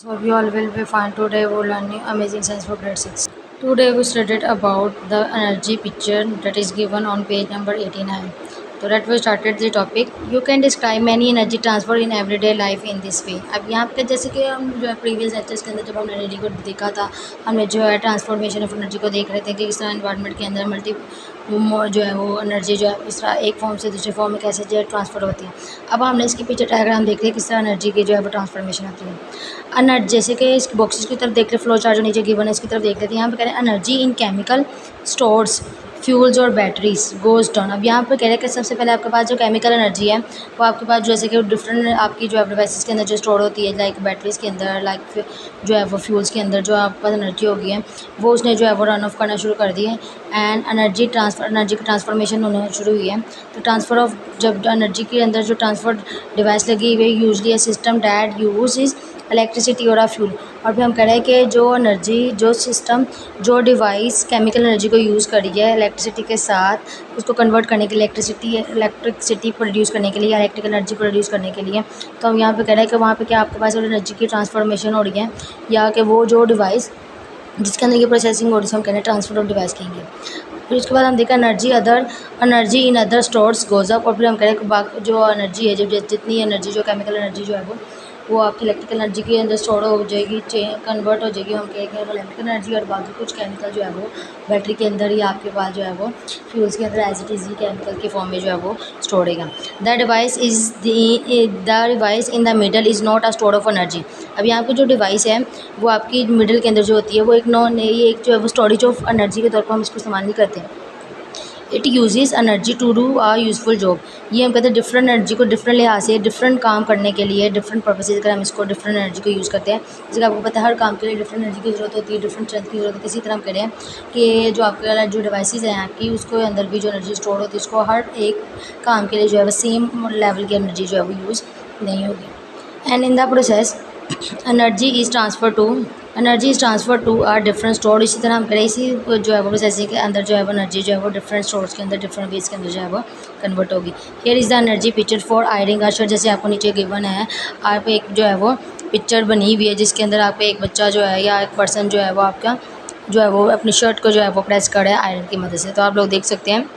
So we all will be fine today. We'll learn new amazing science for grade 6. Today we studied about the energy picture that is given on page number 89. So that we started the topic. You can describe many energy transfer in everyday life in this way. अब यहाँ पे जैसे कि हम जो है previous lectures के अंदर जब हमने एनर्जी को देखा था, हमने जो है ट्रांसफॉर्मेशन ऑफ एनर्जी को देख रहे थे कि किस तरह इन्वायरमेंट के अंदर जो है वो एनर्जी जो है इस तरह एक फॉर्म से दूसरे फॉर्म में कैसे जो है ट्रांसफ़र होती है। अब हमने इसकी पीछे डायग्राम देख रहे हैं किस तरह एनर्जी की जो है वो ट्रांसफॉर्मेशन होती है। एनर्जी जैसे कि इस बॉक्सेस की तरफ देख रहे, फ्लो चार्ट जो नीचे गिवन है इसकी तरफ देख लेते हैं। यहाँ पे कह रहे हैं energy in chemical stores fuels और बैटरीज गोज डाउन। अब यहाँ पर कह रहे हैं कि सबसे पहले आपके पास जो केमिकल एनर्जी है वो आपके पास जैसे कि डिफरेंट आपकी जो है डिवाइसेस के अंदर जो स्टोर होती है, लाइक बैटरीज के अंदर, लाइक जो है वो फ्यूल्स के अंदर जो आपके पास एनर्जी होगी है वो उसने जो है वो रन ऑफ करना शुरू कर दी है एंड एनर्जी की ट्रांसफॉर्मेशन होना शुरू हुई है। तो ट्रांसफ़र ऑफ जब एनर्जी के अंदर जो ट्रांसफ़र डिवाइस लगी हुई है usually a system that use is electricity और फ्यूल। और फिर हम कह रहे हैं कि जो एनर्जी जो सिस्टम जो डिवाइस केमिकल एनर्जी को यूज़ करी है इलेक्ट्रिसिटी के साथ उसको कन्वर्ट करने के लिए इलेक्ट्रिसिटी प्रोड्यूस करने के लिए या इलेक्ट्रिकल एनर्जी प्रोड्यूस करने के लिए। तो हम यहाँ पे कह रहे हैं कि वहाँ पे क्या आपके पास एनर्जी की ट्रांसफॉर्मेशन हो रही है या कि वो जो डिवाइस जिसके अंदर ये प्रोसेसिंग हो रही है हम कह रहे हैं ट्रांसफर ऑफ डिवाइस कहेंगे। फिर उसके बाद हम देखा energy in other stores goes up. और फिर हम कह रहे हैं कि जो एनर्जी है जब जितनी एनर्जी जो केमिकल एनर्जी जो है वो आपकी इलेक्ट्रिकल एनर्जी के अंदर स्टोर हो जाएगी, कन्वर्ट हो जाएगी। हम कहेंगे इलेक्ट्रिकल एनर्जी और बाकी कुछ केमिकल जो है वो बैटरी के अंदर या आपके पास जो है वो फ्यूल्स के अंदर एज इट इज़ केमिकल के फॉर्म में जो है वो स्टोर होगा। The device in the middle is not a store of energy. अब यहाँ पे जो डिवाइस है वो आपकी मिडल के अंदर जो होती है वो एक जो है वो स्टोरेज ऑफ एनर्जी के तौर पर हम इसको इस्तेमाल नहीं करते हैं। It uses energy to do a useful job. ये हम कहते हैं डिफरेंट एनर्जी को डिफरेंट लिहाज से डिफरेंट काम करने के लिए डिफरेंट पर्पसेज कर हम इसको डिफरेंट एनर्जी को यूज़ करते हैं। जैसे कि आपको पता है हर काम के लिए डिफरेंट एनर्जी की ज़रूरत होती है, डिफरेंट स्ट्रेंथ की ज़रूरत होती है। इसी तरह हम कह रहे हैं कि जो आपके जो डिवाइसेज हैं आपकी उसको अंदर भी जो एनर्जी स्टोर होती है उसको हर एक काम के लिए जो है वो सेम लेवल की एनर्जी जो है वो यूज़ नहीं होगी। And in the process energy is transfer to our different store. इसी तरह हम करें इसी जो है वो प्रोसेसिंग के अंदर जो है वो एनर्जी जो है वो डिफरेंट स्टोर्स के अंदर डिफरेंट वेज के अंदर जो है वो कन्वर्ट होगी। Here is the energy picture for ironing a shirt. जैसे आपको नीचे गिवन है आप एक जो है वो पिक्चर बनी हुई है जिसके अंदर आपका एक बच्चा जो है या एक पर्सन जो है वो आपका जो है वो अपनी शर्ट को जो है वो प्रेस कर रहा है आयरन की मदद से। तो आप लोग देख सकते हैं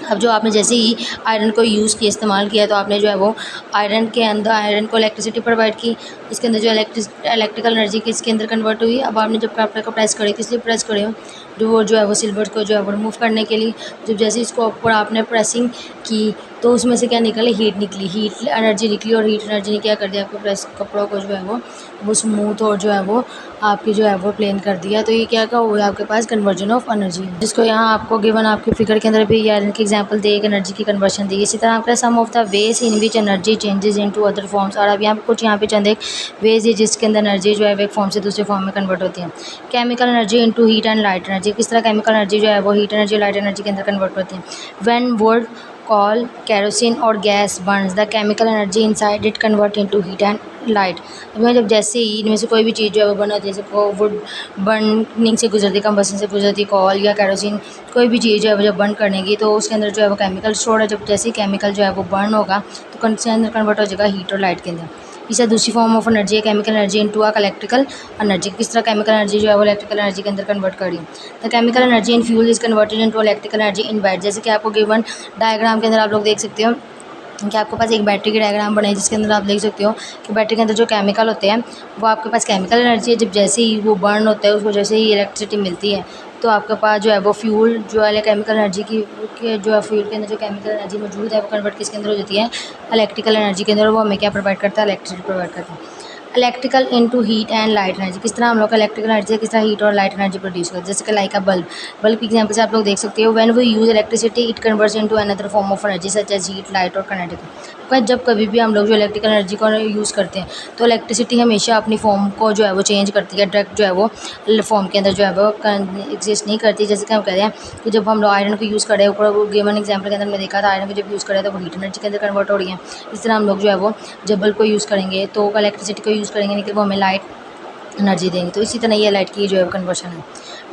अब जो आपने जैसे ही आयरन को यूज़ किया इस्तेमाल किया तो आपने जो है वो आयरन के अंदर आयरन को इलेक्ट्रिसिटी प्रोवाइड की, इसके अंदर जो इलेक्ट्रिकल एनर्जी किसके अंदर कन्वर्ट हुई। अब आपने जब कपड़े को प्रेस करी किस लिए प्रेस करे हो, जो है वो सिल्वर को जो है वो रिमूव करने के लिए। जब जैसे इसको ऊपर आपने प्रेसिंग की तो उसमें से क्या निकले, हीट निकली, हीट एनर्जी निकली। और हीट एनर्जी ने क्या कर दिया आपको प्रेस कपड़ों को जो है वो स्मूथ और जो है वो आपकी जो है वो प्लेन कर दिया। तो ये क्या का हुआ आपके पास कन्वर्जन ऑफ एनर्जी, जिसको यहाँ आपको गिवन आपके फिगर के अंदर भी आयरन की एग्जांपल दी एक एनर्जी की कन्वर्शन दी। इसी तरह आपका sum of the ways in which energy changes into other forms. और अब यहाँ पे कुछ यहाँ पे चंद एक वेज है जिसके अंदर एनर्जी जो है वो एक फॉर्म से दूसरे फॉर्म में कन्वर्ट होती है। Chemical energy into heat and light energy. किस तरह केमिकल एनर्जी जो है वो हीट एनर्जी लाइट एनर्जी के अंदर कन्वर्ट होती है। व्हेन वुड कॉल केरोसिन और gas Burns the chemical energy inside it convert into heat and light. जब जैसे ही इनमें से कोई भी चीज़ जो है वो बना जैसे वुड बर्निंग से गुजरती, कंबसन से गुजरती, कॉल या केरोसिन कोई भी चीज़ जो है वो जब बर्न करने की तो उसके अंदर जो है वो केमिकल स्टोर है। जब जैसे ही केमिकल जो है वो बर्न होगा तो उसके अंदर कन्वर्ट हो जाएगा हीट और लाइट के अंदर। इसे दूसरी फॉर्म ऑफ एनर्जी है chemical energy into a electrical energy. किस तरह केमिकल एनर्जी जो है वो इलेक्ट्रिकल एनर्जी के अंदर कन्वर्ट करी। The chemical energy in fuel is converted into electrical energy in bat. जैसे कि आपको गिवन डायग्राम के अंदर आप लोग देख सकते हो कि आपके पास एक बैटरी की डायग्राम बनाई जिसके अंदर आप देख सकते हो कि बैटरी के अंदर जो केमिकल होते हैं वो आपके पास केमिकल एनर्जी है। जब जैसे ही वो बर्न होता है उसको जैसे ही इलेक्ट्रिसिटी मिलती है तो आपके पास जो है वो फ्यूल जो है केमिकल एनर्जी की जो है फ्यूल के अंदर जो केमिकल एनर्जी मौजूद है वो कन्वर्ट किसके अंदर हो जाती है इलेक्ट्रिकल एनर्जी के अंदर। वो हमें क्या प्रोवाइड करता है, इलेक्ट्रिसिटी प्रोवाइड करता है। Electrical into heat and light energy. किस तरह हम लोग का इलेक्ट्रिकल एनर्जी किस तरह हीट और लाइट एनर्जी प्रोड्यूस करते हैं। जैसे कि लाइक अ बल्ब की एग्जांपल से आप लोग देख सकते हो when we use electricity it converts into another form of energy such as heat light और काइनेटिक। जब कभी भी हम लोग जो इलेक्ट्रिकल एनर्जी को यूज़ करते हैं तो इलेक्ट्रिसिटी हमेशा अपनी फॉर्म को जो है वो चेंज करती है, डायरेक्ट जो है वो फॉर्म के अंदर जो है वो एग्जिस्ट नहीं करती। जैसे कि हम कह रहे हैं कि जब हम लोग आयरन को यूज़ कर रहे हैं ऊपर वो गिवन एग्जाम्पल के अंदर मैं देखा था आयरन को जब यूज़ कर रहे हैं तो वो हीट एनर्जी के अंदर कन्वर्ट हो रही है। इस तरह हम लोग जो है वो जब बल्ब को यूज़ करेंगे तो इलेक्ट्रिसिटी को यूज़ करेंगे नहीं कि वो हमें लाइट एनर्जी देंगे। तो इसी तरह ये लाइट की जो है कन्वर्शन है।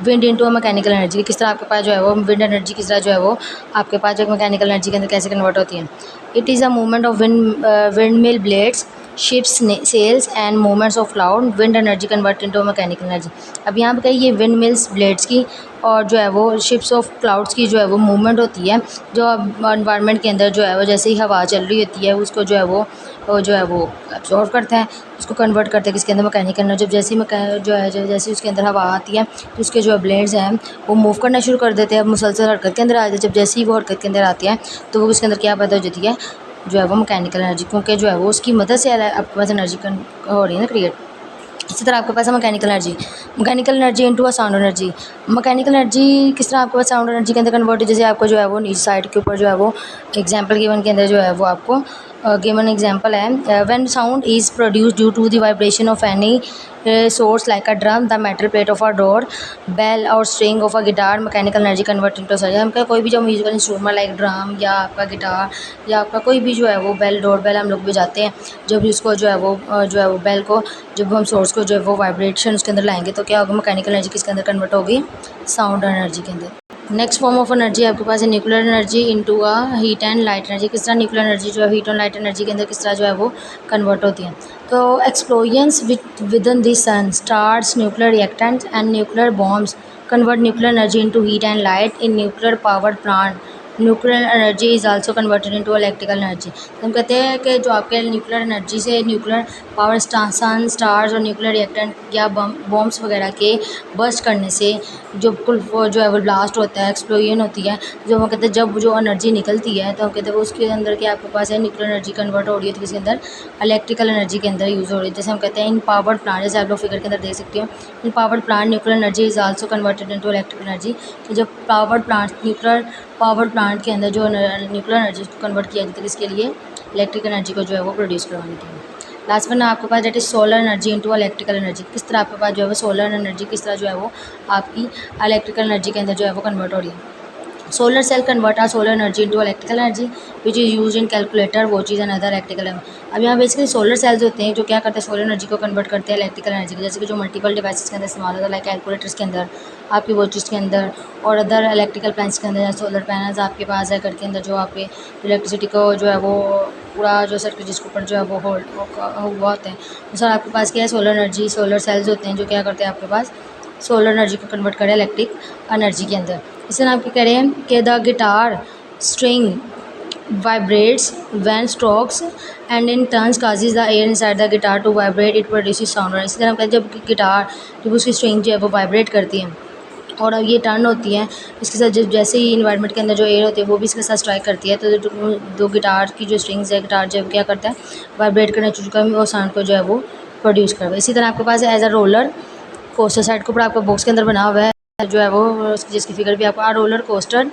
Wind into a mechanical energy. किस तरह आपके पास जो है वो विंड एनर्जी किस तरह जो है वो आपके पास जो मैकेनिकल एनर्जी के अंदर कैसे कन्वर्ट होती है। It is a movement of wind mill blades ships sails and movements of cloud, wind energy convert into mechanical energy. अब यहाँ पे कहीं ये विंड मिल्स ब्लेड्स की और जो है वो शिप्स ऑफ क्लाउड्स की जो है वो मूवमेंट होती है, जो एनवायरनमेंट के अंदर जो है वो जैसे ही हवा चल रही होती है उसको जो है वो एब्जॉर्व करता है, उसको कन्वर्ट करता है किसके अंदर, मैकेनिकल एनर्जी। जब जैसे ही जैसे उसके अंदर हवा आती है तो उसके जो ब्लेड्स हैं वो मूव करना शुरू कर देते हैं, मुसलसल हरकत के अंदर आ जाते हैं। जब जैसे ही वो हरकत के अंदर आती है तो वो उसके अंदर क्या पैदा हो जाती है, जो है वो मैकेनिकल एनर्जी, क्योंकि जो है वो उसकी मदद से आपके पास एनर्जी हो रही है ना क्रिएट। इसी तरह आपके पास है mechanical energy into a sound energy. Mechanical energy किस तरह आपके पास साउंड एनर्जी के अंदर कन्वर्ट हो, जैसे आपको जो है वो नीचे साइड के ऊपर जो है वो एग्जांपल गिवन के अंदर जो है वो आपको गिवन एग्जांपल है, when sound is produce due to the vibration of any source like a drum, the metal plate of a door bell और string of a guitar, mechanical energy convert into surge. हम कोई भी जो musical instrument like drum या आपका guitar या आपका कोई भी जो है वो बेल, डोर बेल हम लोग बजाते हैं, जब उसको जो है वो बेल को जब हम सोर्स को जो है वो वाइब्रेशन उसके अंदर लाएंगे तो क्या होगा, मैकेनिकल एनर्जी किसके अंदर कन्वर्ट होगी, साउंड एनर्जी के अंदर। नेक्स्ट फॉर्म ऑफ एनर्जी आपके पास है nuclear energy into a heat and light energy. किस तरह न्यूक्लियर एनर्जी जो है हीट और लाइट एनर्जी के अंदर किस तरह जो है वो कन्वर्ट होती है। तो explosions within the sun, stars, nuclear reactants and nuclear bombs convert nuclear energy into heat and light in nuclear powered plant. Nuclear energy is also converted into electrical energy. तो हम कहते हैं कि जो आपके न्यूक्लियर एनर्जी से nuclear power sun, stars और nuclear reactant या बॉम्ब्स वगैरह के बर्स्ट करने से जो कुल वो जो है वो ब्लास्ट होता है, एक्सप्लोजन होती है, जो हम कहते हैं जब जो एनर्जी निकलती है तो हम कहते हैं वो उसके अंदर के आपके पास है न्यूक्लियर एनर्जी कन्वर्ट हो रही है तो इसके अंदर इलेक्ट्रिकल एनर्जी के अंदर यूज़ हो रही है। जैसे हम कहते हैं इन पावर्ड प्लांट, जैसे आप लोग फिगर के अंदर देख सकते हो, in powered plant nuclear energy is also converted into electrical energy. तो जब न्यूक्लियर पावर प्लांट के अंदर जो न्यूक्लियर एनर्जी कन्वर्ट किया जाता है इसके लिए इलेक्ट्रिक एनर्जी को जो है वो प्रोड्यूस करवाने के लिए। लास्ट वन आपके पास that is solar energy into electrical energy. किस तरह आपके पास जो है वो सोलर एनर्जी किस तरह जो है वो आपकी इलेक्ट्रिकल एनर्जी के अंदर जो है वो कन्वर्ट हो रही है। Solar cell convert our solar energy into electrical energy which is use in calculator watches and other electrical. अब यहाँ बेसिकली सोलर सेल्स होते हैं जो क्या करते हैं, सोलर एनर्जी को कन्वर्ट करते हैं इलेक्ट्रिकल एनर्जी के, जैसे कि जो मल्टीपल डिवाइसेस के अंदर इस्तेमाल होता है लाइक कैलकुलेटर्स के अंदर, आपकी वॉचेस के अंदर और अदर इलेक्ट्रिकल प्लांट्स के अंदर, या सोलर पैनल्स आपके पास है घर के अंदर जो आपके इलेक्ट्रिसिटी को जो है वो पूरा जो सर्किट जिसके ऊपर जो है वो होल्ड हुआ होता है। तो सर आपके पास क्या है, सोलर एनर्जी, सोलर सेल्स होते हैं जो क्या करते हैं आपके पास सोलर एनर्जी को कन्वर्ट करें इलेक्ट्रिक एनर्जी के अंदर। इस तरह आप क्या कह रहे हैं कि the guitar string vibrates when strokes and in turns causes the air inside the guitar to vibrate, it produces sound। और इसी तरह हम कहते हैं जब गिटार जब उसकी स्ट्रिंग जो है वो वाइब्रेट करती है और अब ये टर्न होती है इसके साथ, जब जैसे ही इन्वायरमेंट के अंदर जो एयर होती है वो भी इसके साथ स्ट्राइक करती है तो दो गिटार की जो स्ट्रिंग्स है, गिटार जो है क्या करता है वाइब्रेट करना शुरू कर और साउंड को जो है वो प्रोड्यूस करता है। इसी तरह आपके पास as a roller coaster side के ऊपर आपका बॉक्स के अंदर बना हुआ है जो है वो जिसकी फिगर भी आपको रोलर कोस्टर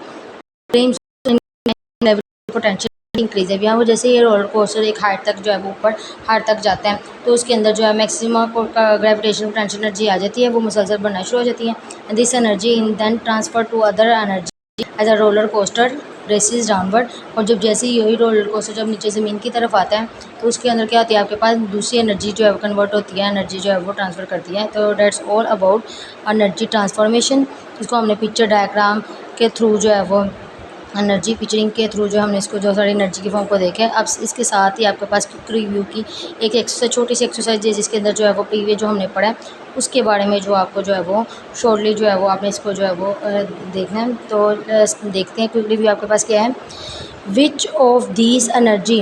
पोटेंशियल इंक्रीज है। यहाँ वो जैसे ये रोलर कोस्टर एक हाइट तक जो है वो ऊपर हाइट तक जाता है तो उसके अंदर जो है मैक्सिमम ग्रेविटेशनल पोटेंशियल एनर्जी आ जाती है, वो मुसलसल बनना शुरू हो जाती है। And this energy in then transfer to other energy as a roller coaster races downward. और जब जैसे ही यही रोलर कोस्टर जब नीचे ज़मीन की तरफ आता है तो उसके अंदर क्या होती है आपके पास दूसरी एनर्जी जो है वो कन्वर्ट होती है, एनर्जी जो है वो ट्रांसफ़र करती है। तो that's all about energy transformation. इसको हमने पिक्चर डायग्राम के थ्रू जो है वो एनर्जी पिक्चरिंग के थ्रू जो हमने इसको जो सारी एनर्जी की फॉर्म को देखे। अब इसके साथ ही आपके पास क्विक रिव्यू की एक एक्सरसाइज, छोटी सी एक्सरसाइज है जिसके अंदर जो है वो प्रीवियस जो हमने पढ़ा है उसके बारे में जो आपको जो है वो शॉर्टली जो है वो आपने इसको जो है वो देखना है। तो देखते हैं क्विक रिव्यू आपके पास क्या है। Which of these energy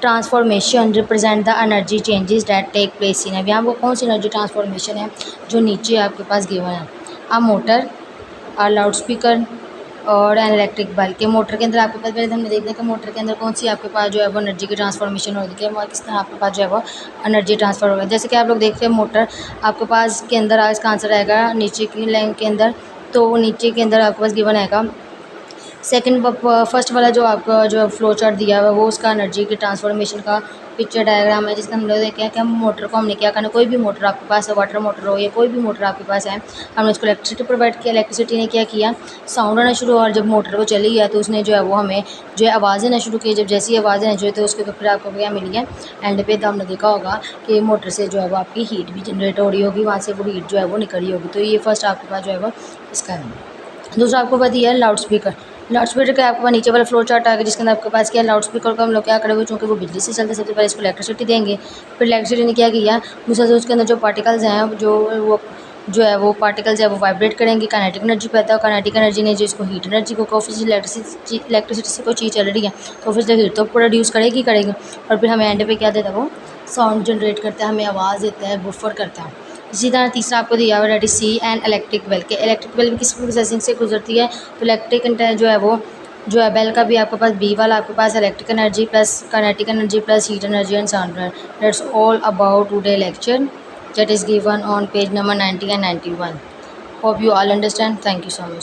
transformation represent the energy changes that take place in. अब यहाँ वो कौन सी एनर्जी ट्रांसफॉर्मेशन है जो नीचे आपके पास गिवन है। आ मोटर, आ लाउड स्पीकर और एन इलेक्ट्रिक बल्ब। के मोटर के अंदर आपके पास पहले हमने देखते हैं कि मोटर के अंदर कौन सी आपके पास जो है वो एनर्जी की ट्रांसफॉर्मेशन हो रही है, वो किस तरह आपके पास जो है वो एनर्जी ट्रांसफ़र होगा। जैसे कि आप लोग देखते हैं मोटर आपके पास के अंदर इसका आंसर आएगा नीचे की लाइन के अंदर, तो नीचे के अंदर आपके पास गिवन आएगा सेकंड फर्स्ट वाला जो आपका जो फ्लो चार्ट दिया हुआ है वो उसका एनर्जी की ट्रांसफॉर्मेशन का पिक्चर डायग्राम है, जिसका हम लोग देखें कि हम मोटर को हमने क्या करना, कोई भी मोटर आपके पास है, वाटर मोटर हो या कोई भी मोटर आपके पास है, हमने उसको इलेक्ट्रिसिटी प्रोवाइड किया, इलेक्ट्रिसिटी ने क्या किया साउंड आना शुरू हुआ और जब मोटर वो चली गया तो उसने जो है वो हमें जो है आवाज़ें आना शुरू की। जब जैसी आवाज़ें आना शुरू तो उसके तो फिर आपको क्या मिली है एंड पे, तो हमने देखा होगा कि मोटर से जो है वो आपकी हीट भी जनरेट हो रही होगी, वहाँ से वो हीट जो है वो निकल रही होगी। तो ये फर्स्ट आपके पास जो है वो इसका है। दूसरा आपको पता है लाउड स्पीकर। लाउड स्पीकर का आपके पास नीचे वाला फ्लो चार्ट आ गया, जिसके अंदर आपके पास क्या लाउड स्पीकर को हम लोग क्या करे हुए, चूँकि वो बिजली से चलते, सबसे पहले इसको इलेक्ट्रिसिटी देंगे, फिर इलेक्ट्रिसिटी ने क्या किया, मुसलसल उसके अंदर जो पार्टिकल्स हैं जो है वो पार्टिकल्स है वो वाइब्रेट करेंगे, काइनेटिक एनर्जी पैदा हो, काइनेटिक एनर्जी ने जो इसको हीट एनर्जी को ऑफिस इलेक्ट्रिसिटी से कोई चीज़ चल रही है तो ऑफिस हीट तो प्रोड्यूस करेगी और फिर हमें एंड पे क्या देता है वो साउंड जनरेट करता है, हमें आवाज़ देता है, बुफर करता है। इसी तरह तीसरा आपको दिया हुआ है सी एंड इलेक्ट्रिक बेल के इलेक्ट्रिक बेल किस प्रोसेसिंग से गुजरती है, तो इलेक्ट्रिक जो है बेल का भी आपके पास बी वाला आपके पास electric energy plus kinetic energy plus heat energy and sound energy. That's all about today lecture that is given on page number 90 and 91. Hope you all understand. Thank you so much.